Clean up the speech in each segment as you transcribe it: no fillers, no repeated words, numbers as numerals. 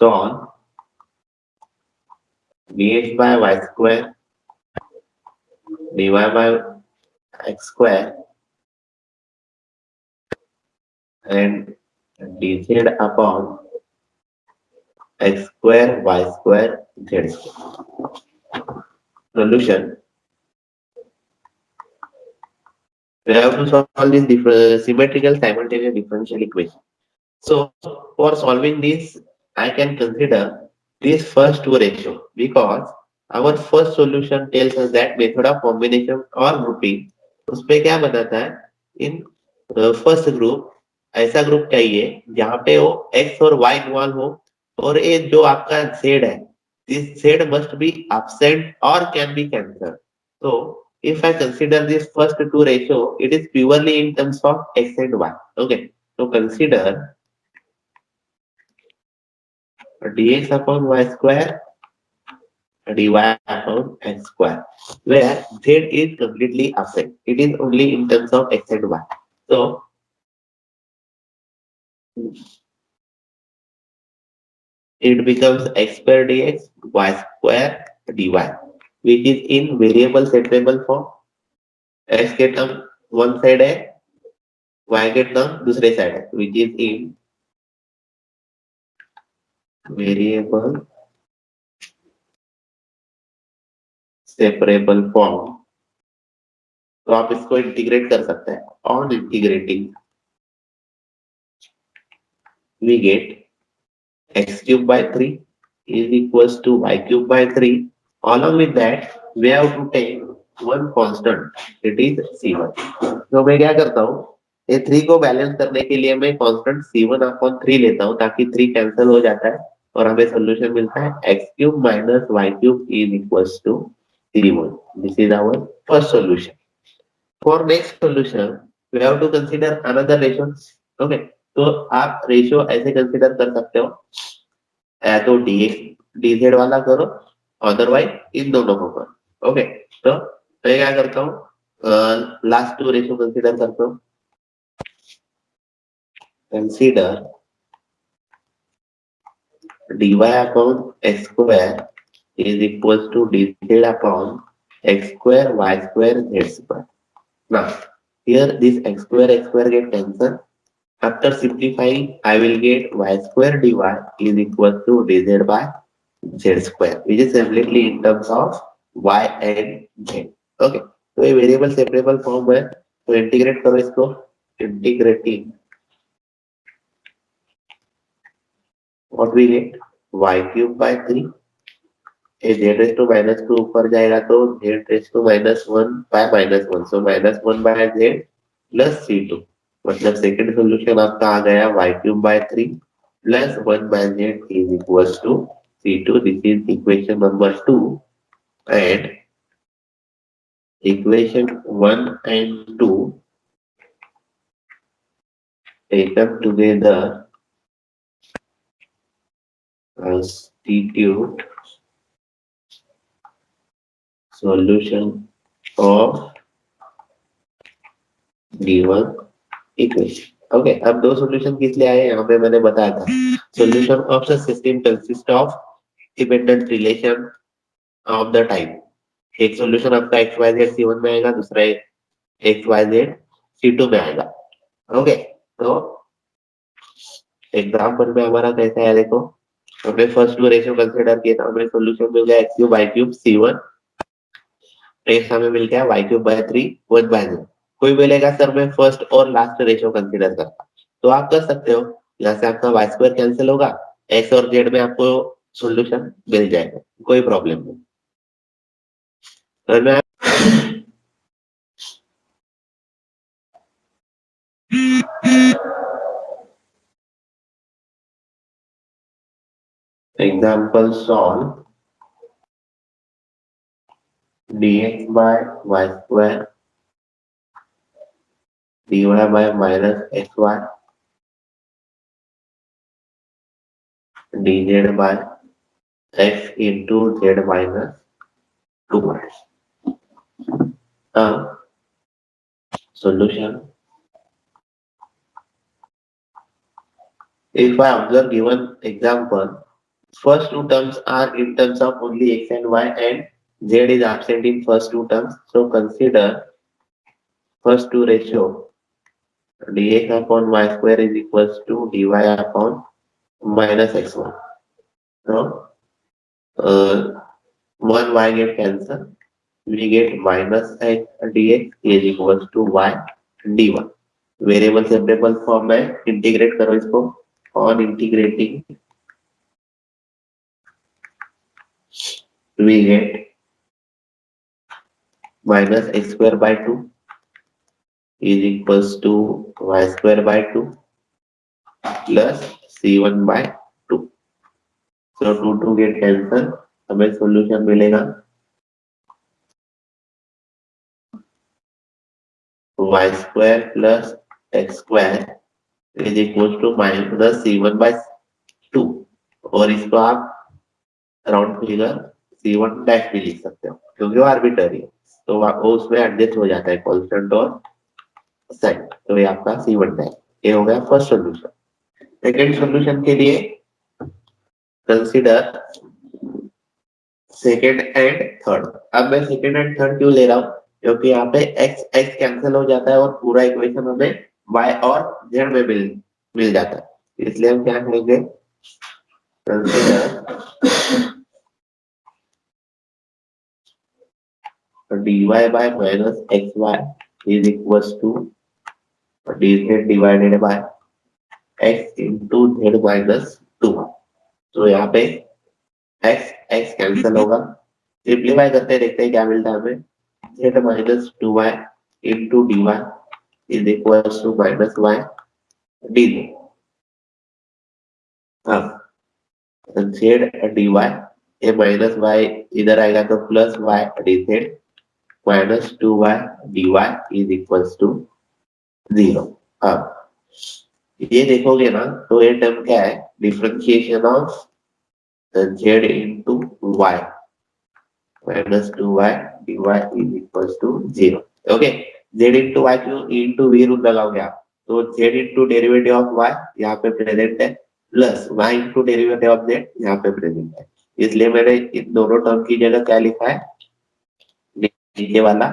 solve dx by y square dy by x square and dz upon x square y square z square. Solution. We have to solve this symmetrical simultaneous differential equation. So for solving this, I can consider this first two ratio because our first solution tells us that method of combination or grouping उसपे क्या बताता है in first group ऐसा group चाहिए जहाँ पे वो x और y इन्वॉल्व हो और ये जो आपका z है this z must be absent or can be cancelled. So if I consider this first two ratio, it is purely in terms of x and y. Okay, so consider dx upon y square dy upon x square, where z is completely absent. It is only in terms of x and y. So it becomes x square dx, y square dy, which is in variable separable form. x के term one side है, y के term दूसरे side है, which is in variable separable form. तो आप इसको integrate कर सकते हैं. On integrating, we get x cube by 3 is equals to y cube by 3. Along with that, we have to take one constant, it is c1. तो मैं क्या करता हूँ, ये 3 को बैलेंस करने के लिए मैं कांस्टेंट c1 अपॉन 3 लेता हूँ ताकि 3 कैंसिल हो जाता है और हमें सोल्यूशन मिलता है x cube minus y cube is equals to 3. This is our first solution. For next solution we have to consider another ratio. Okay, तो आप रेशियो ऐसे कंसीडर कर सकते हो, या तो dz वाला करो, अदरवाइज इन दोनों को करो. ओके, तो मैं क्या करता हूँ, लास्ट टू रेशियो कंसीडर करता हूँ. Consider dy upon x square is equals to dz upon x square y square z square. Now here this x square get cancelled. After simplifying, I will get y square dy is equal to dz by z square, which is completely in terms of y and z. Okay, तो ये variable separable form है, तो integrate करो इसको. Integrating what we get y cube by 3, ये z raised to minus 2 ऊपर जाएगा तो z raised to minus 1 by minus 1, so minus 1 by z plus c2. मतलब सेकंड सोल्यूशन आपका आ गया y cube by 3 plus 1 by z is equals to c2. This is equation number 2, and equation 1 and 2 taken together constitute solution of given equation. Okay, अब दो solution किस लिए आए यहाँ पे मैंने बताया था. Solution of the system consist of dependent relation of the type. एक सॉल्यूशन आपका x y z C one में आएगा, दूसरा x y z C two में आएगा. ओके, तो एग्जाम्पल में हमारा कैसा है देखो, हमने फर्स्ट टू रेशियो कंसीडर किया था, हमें सॉल्यूशन मिल गया x cube Y cube C one, next हमें मिल गया वाई क्यूब बाय 3 1 बाय 0. कोई बोलेगा सर मैं फर्स्ट और लास्ट रेशियो कंसीडर करता, तो आप कर सकते हो. यहाँ से आपका वाई स्क्वायर कैंसिल होगा, एक्स और जेड में आपको सॉल्यूशन मिल जाएगा, कोई प्रॉब्लम नहीं. और मैं example solve dx by y square dy by minus xy dz by x into z minus 2y. Solution. If I observe given example, First two terms are in terms of only x and y, and z is absent in first two terms. So consider first two ratio dx upon y square is equals to dy upon minus x1. So one y get cancelled. We get minus x dx is equals to y dy. Variable separable form में integrate करो इसको. On integrating we get minus x square by 2 is equals to y square by 2 plus c1 by 2. So 2 get cancel. हमें solution मिलेगा y square plus x square is equals to minus c1 by 2. और इसको आप round figure c1 dash भी लिख सकते हो क्योंकि वो आर्बिट्ररी है. तो वो उसमें एडजस्ट हो जाता है कांस्टेंट और साइन. तो ये आपका c1 डैश. ये हो गया फर्स्ट सॉल्यूशन. सेकेंड सॉल्यूशन के लिए कंसीडर सेकेंड एंड थर्ड. अब मैं सेकेंड एंड थर्ड क्यों ले रहा हूँ? क्योंकि यहाँ पे x x कैंसिल हो जाता है और पूरा इक्वेशन हमें y और z में मिल जाता है. इसलिए हम क्या करेंगे? Consider dy by minus xy is equals to dz divided by x into z minus 2. तो यहाँ पे x x कैंसिल होगा. सिंप्लीफाई करते देखते हैं क्या मिलता है हमें. z minus 2y into dy is equals to minus y dz. अब z dy ये माइनस y इधर आएगा तो plus y dz minus 2y dy is equals to 0. अब ये देखोगे ना तो ये टर्म क्या है? Differentiation of z into y minus 2y dy is equals to 0. Okay. z into y क्यों into v रूल लगाओगे आप? तो z into derivative of y यहाँ पे प्रेजेंट है plus y into derivative of z यहाँ पे प्रेजेंट है. इसलिए मैंने इन दोनों टर्म की जगह क्या लिखा है? नीचे वाला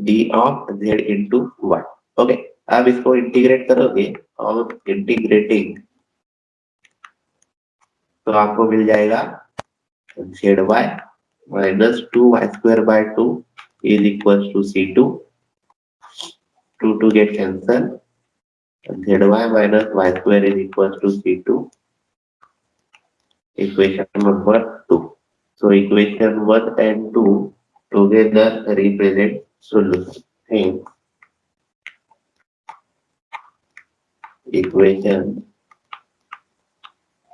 d of z into y. Okay. अब इसको इंटीग्रेट करोगे और इंटीग्रेटिंग तो आपको मिल जाएगा z y minus 2y square by 2 is equals to c2. 2 get cancelled. zy minus y square is equals to c2. Equation number 2. So equation 1 and 2 together represent solution. Hence, equation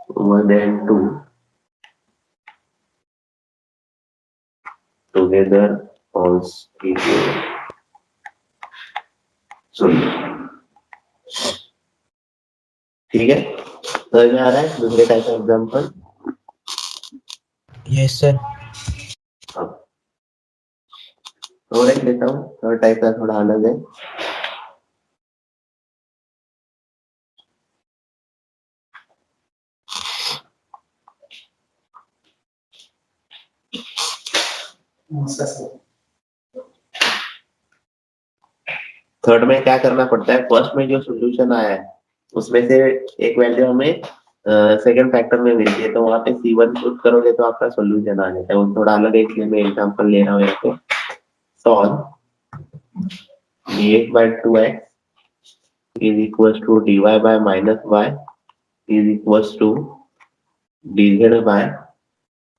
1 and 2 together constitute solution. ठीक है. समझ में आ रहा है? दूसरे type का example. Yes sir. थोड़ा ही लेता हूँ. थर्ड टाइप का थोड़ा अलग है. थर्ड में क्या करना पड़ता है? फर्स्ट में जो सॉल्यूशन आया है उसमें से एक वैल्यू हमें सेकंड फैक्टर में मिलती है तो वहां पे c1 पुट करोगे तो आपका सॉल्यूशन आ जाता है. वो थोड़ा अलग है इसलिए मैं एग्जांपल ले रहा हूँ यहाँ पे. Solve dx by 2x is equals to dy by minus y is equals to dz by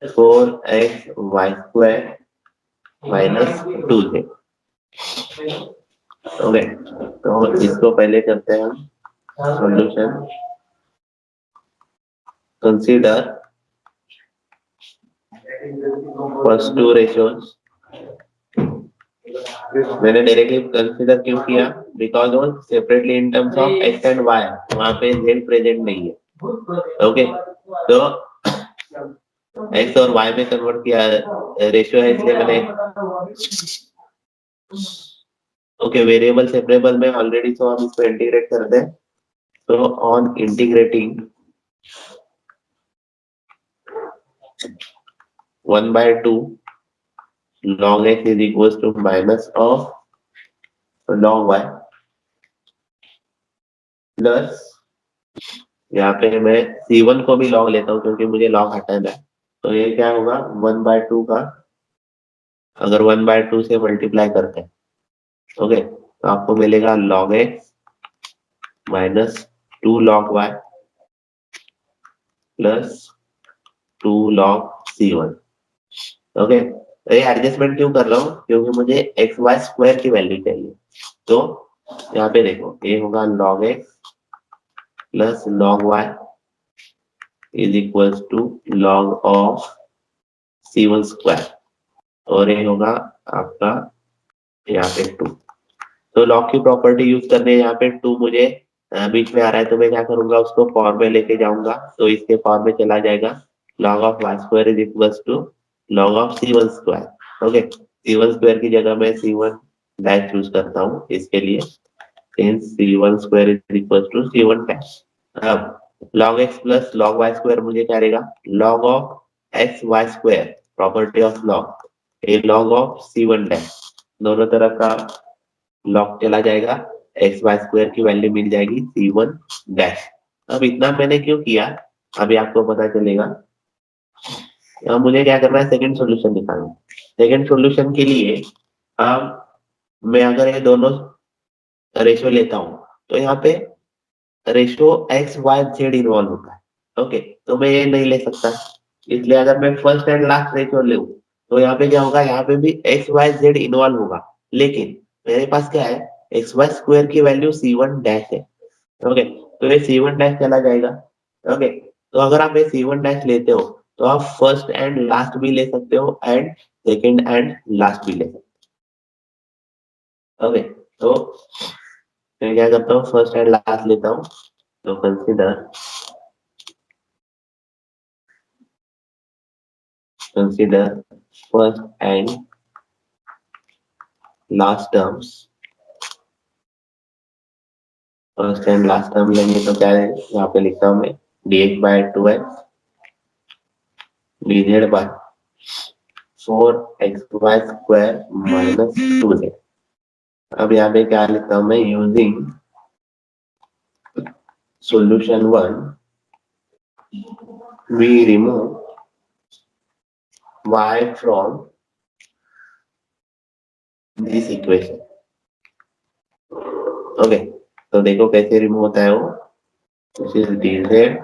4x y square minus 2z. Okay. तो इसको पहले करते हैं हम solution. Consider first two ratios. मैंने डायरेक्टली कंसीडर क्यों किया? बिकॉज वो separately in terms of x and y वहां पे z प्रेजेंट नहीं है. ओके. तो एक्स और वाई में कन्वर्ट किया रेशियो है इसलिए मैंने ओके वेरिएबल सेपरेबल में ऑलरेडी. तो हम इसको इंटीग्रेट करते हैं. तो on integrating 1/2 log x is equals to minus of log y plus, यहाँ पे मैं C1 को भी log लेता हूँ क्योंकि मुझे log हटाना है। तो ये क्या होगा 1/2 का, अगर 1/2 से मल्टीप्लाई करते हैं, ओके, तो आपको मिलेगा log x minus 2 log y plus 2 log C1। Okay, तो ये एडजस्टमेंट क्यों कर रहा हूँ, क्योंकि मुझे एक्स वाई स्क्वायर की वैल्यू चाहिए। तो यहाँ पे देखो ये होगा log x plus log y is equals to log of C1 square, और ये होगा आपका यहाँ पे 2। तो log की प्रॉपर्टी यूज करने यहाँ पे 2 मुझे बीच में आ रहा है, तो मैं क्या करूंगा, उसको फॉर्म में लेके जाऊंगा, तो इसके फॉर्म में चला जाएगा log of y square is equals to log of C1 square. Okay, C1 square की जगह मैं C1 डैश चूज करता हूँ इसके लिए, since C1 square is equals to C1 dash. अब log x plus log y square मुझे क्या रहेगा, log of x y square, property of log, ये log ऑफ C1 डैश, दोनों तरफ का log चला जाएगा, एक्स वाई स्क्वायर की वैल्यू मिल जाएगी C1 डैश। अब इतना मैंने क्यों किया, अभी आपको पता चलेगा। अब मुझे क्या करना है, सेकंड सॉल्यूशन निकालना। सेकंड सॉल्यूशन के लिए अब मैं अगर ये दोनों रेशियो लेता हूँ, तो यहाँ पे ratio x y z involve होता है। ओके, तो मैं ये नहीं ले सकता, इसलिए अगर मैं फर्स्ट एंड लास्ट रेशियो ले, तो यहाँ पे क्या होगा, यहाँ पे भी एक्स वाई जेड इन्वॉल्व होगा, लेकिन मेरे पास क्या है, एक्स वाई स्क्वायर की वैल्यू C1 डैश है। ओके, तो ये C1 डैश चला जाएगा। ओके, तो अगर आप ये C1 डैश लेते हो, तो आप फर्स्ट एंड लास्ट भी ले सकते हो एंड सेकंड एंड लास्ट भी ले सकते हो। ओके, तो मैं क्या करता हूँ, फर्स्ट एंड लास्ट लेता हूँ, तो consider first and last terms. First and last term लेंगे तो क्या है, यहाँ पे लिखता हूँ मैं dx/2x dz by 4xy square minus 2z। अब यहाँ पे क्या लिखता हूँ मैं, using solution 1 we remove y from this equation। Okay, तो देखो कैसे रिमूव होता है वो, this is dz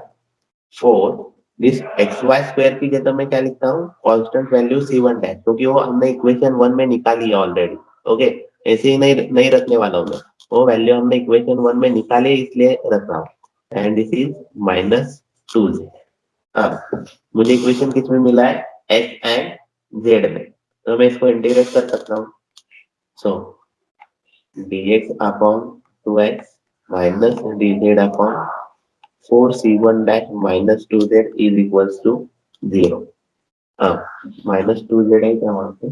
4, this x y square की जगह मैं क्या लिखता हूँ, कांस्टेंट वैल्यू C1 डैश, क्योंकि वो हमने इक्वेशन 1 में निकाली है ऑलरेडी। ओके, ऐसे ही नहीं रखने वाला हूँ मैं, वो वैल्यू हमने इक्वेशन 1 में निकाली है, इसलिए रख रहा हूँ, and this is minus 2z। अब मुझे इक्वेशन किस में मिला है, x एंड z में, तो मैं इसको इंटीग्रेट कर सकता हूँ। सो dx अपॉन 2x माइनस dz upon 4C1 dash minus 2z is equals to 0। अब माइनस 2z है क्या वहां पे,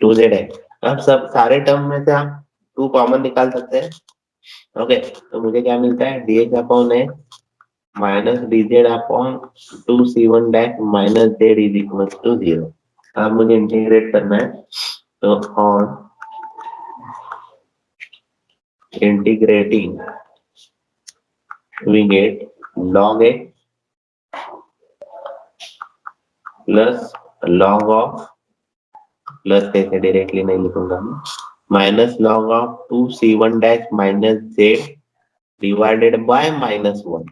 टू जेड है। अब सब सारे टर्म में से आप 2 कॉमन निकाल सकते हैं। ओके, तो मुझे क्या मिलता है, dx अपॉन है minus dz upon 2C1 dash minus z is equals to 0। अब मुझे इंटीग्रेट करना है, तो on integrating we get log x plus log of, plus कैसे डायरेक्टली नहीं लिखूंगा मैं, minus log of 2C1 dash minus z divided by minus 1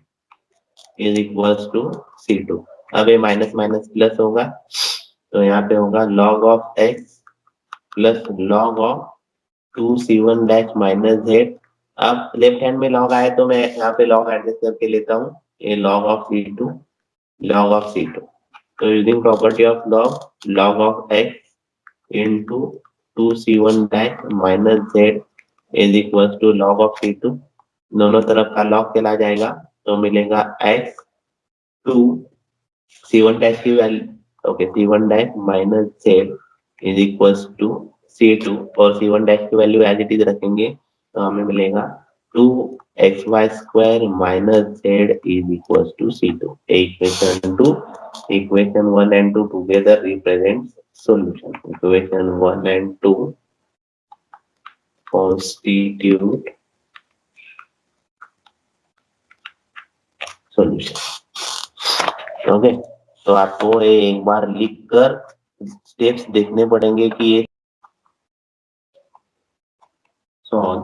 is equals to C2। अब ये माइनस माइनस प्लस होगा, तो यहाँ पे होगा log of x plus log of 2C1 dash minus z। अब लेफ्ट हैंड में log आए तो मैं यहाँ पे log एडजस्ट करके लेता हूँ, ये log of C2 log of C2। तो using property of log of x into 2C1 dash minus z is equals to log of C2, दोनों तरफ का log चला जाएगा, तो मिलेगा x 2 C1 dash की value, okay, C1 dash minus z is equals to C2, और C1 dash की वैल्यू एज इट इज रखेंगे, तो हमें मिलेगा 2xy square minus z is equals to C2. Equation 2, equation 1 and 2 together represents solution. Equation 1 and 2 constitute solution. Okay, तो आपको ये एक बार लिख कर स्टेप्स देखने पड़ेंगे कि ये solve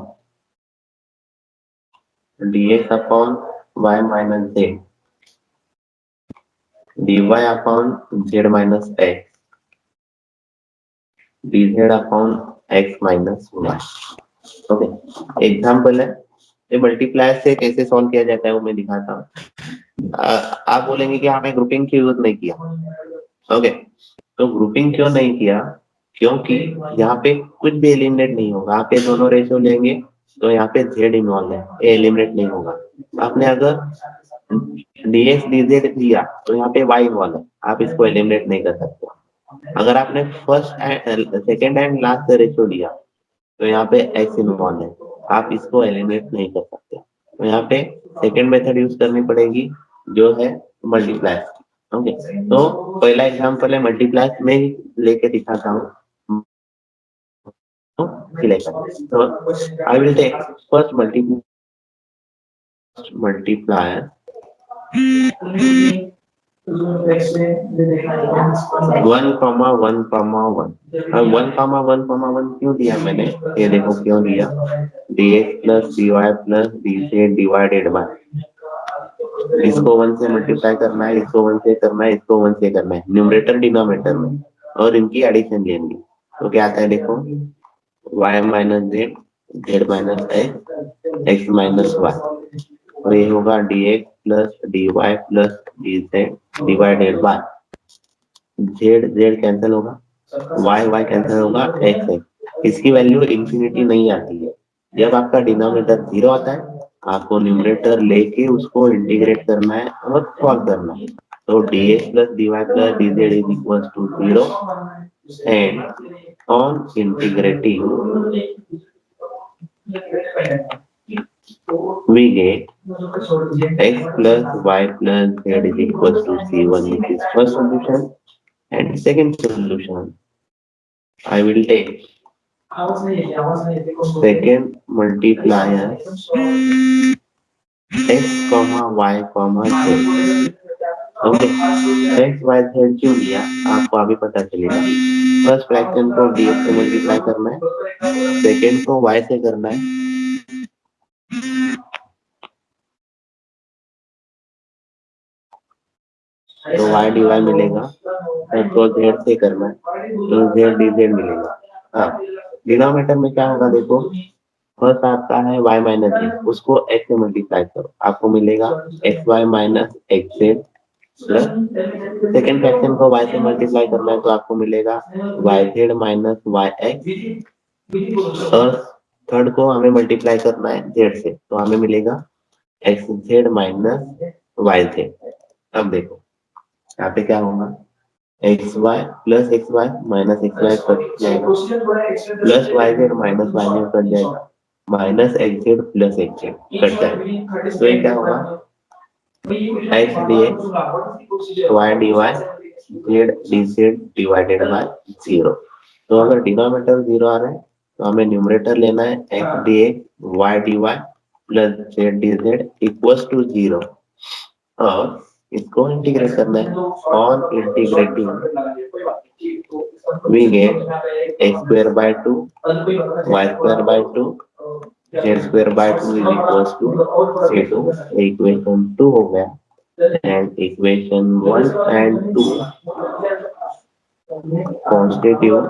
dx upon y minus z dy upon z minus x dz upon x minus y। Okay, example है, ये मल्टीप्लाई से कैसे सॉल्व किया जाता है वो मैं दिखाता हूँ। आप बोलेंगे कि हमें ग्रुपिंग क्यों यूज नहीं किया। ओके, तो ग्रुपिंग क्यों नहीं किया, क्योंकि यहाँ पे कुछ भी एलिमिनेट नहीं होगा। आप ये दोनों रेशियो लेंगे तो यहाँ पे z इन्वॉल्व है, ये एलिमिनेट नहीं होगा। आपने अगर dx dz लिया तो यहाँ पे y इन्वॉल्व है, आप इसको एलिमिनेट नहीं कर सकते। अगर आपने first and second and last ratio लिया तो यहाँ पे x इन्वॉल्व है, आप इसको एलिमिनेट नहीं कर सकते। तो यहाँ पे सेकेंड मेथड यूज करनी पड़ेगी जो है मल्टीप्लाई। ओके, तो पहला एग्जांपल है मल्टीप्लाई में ही लेके दिखाता हूँ। तो I will take first multiplier 1,1,1। अब 1,1,1 क्यों दिया मैंने, ये देखो क्यों दिया। dx plus dy plus dz divided bye, इसको 1 से मल्टीप्लाई करना है, इसको 1 से करना है, इसको 1 से करना है, न्यूमरेटर डिनोमिनेटर में, और इनकी एडिशन लेंगे। तो क्या आता है देखो, y minus z, z minus x, x minus y, और ये होगा dx plus dy plus dz divided by, z z cancel होगा, वाई वाई कैंसिल होगा, एक्स एक्स। इसकी वैल्यू इंफिनिटी नहीं आती है। जब आपका डिनोमिनेटर 0 आता है, आपको न्यूमरेटर लेके उसको इंटीग्रेट करना है और सॉल्व करना है। तो dx plus dy plus dz is equal to 0 and on integrating we get x plus y plus z is equal to c1. This is first solution, and second solution I will take second multiplier x comma y comma z। Okay, x y z क्यों लिया आपको अभी पता चलेगा। First fraction को dx से multiply करना है, सेकेंड को y से करना है, तो y dy मिलेगा, उसको z से करना है तो z dz मिलेगा। हाँ, डिनोमिनेटर में क्या होगा देखो, फर्स्ट आपका है y माइनस z, उसको x से मल्टीप्लाई करो, आपको मिलेगा x y minus x z plus, second fraction को y से मल्टीप्लाई करना है तो आपको मिलेगा y z minus y x, और थर्ड को हमें मल्टीप्लाई करना है z से, तो हमें मिलेगा x z minus y z. अब देखो यहाँ पे क्या होगा, x y plus x y minus x y cut जाएगा, plus y z minus y z cut जाएगा, minus x z plus x z cut जाएगा। तो ये क्या होगा, x d x y d y z d z divided by 0। तो अगर denominator 0 आ रहा है तो हमें न्यूमरेटर लेना है x d x y d y plus z d z equals to 0, और इसको इंटीग्रेट करना है। On integrating we get x square by 2 y square by 2 z square by 2 is equals to c2। Equation 2 हो गया, and equation 1 and 2 constitute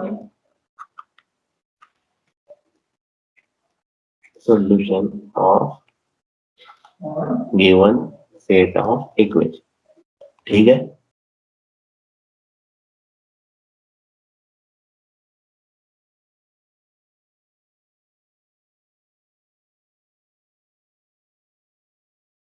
solution of given set of equation। ठीक है।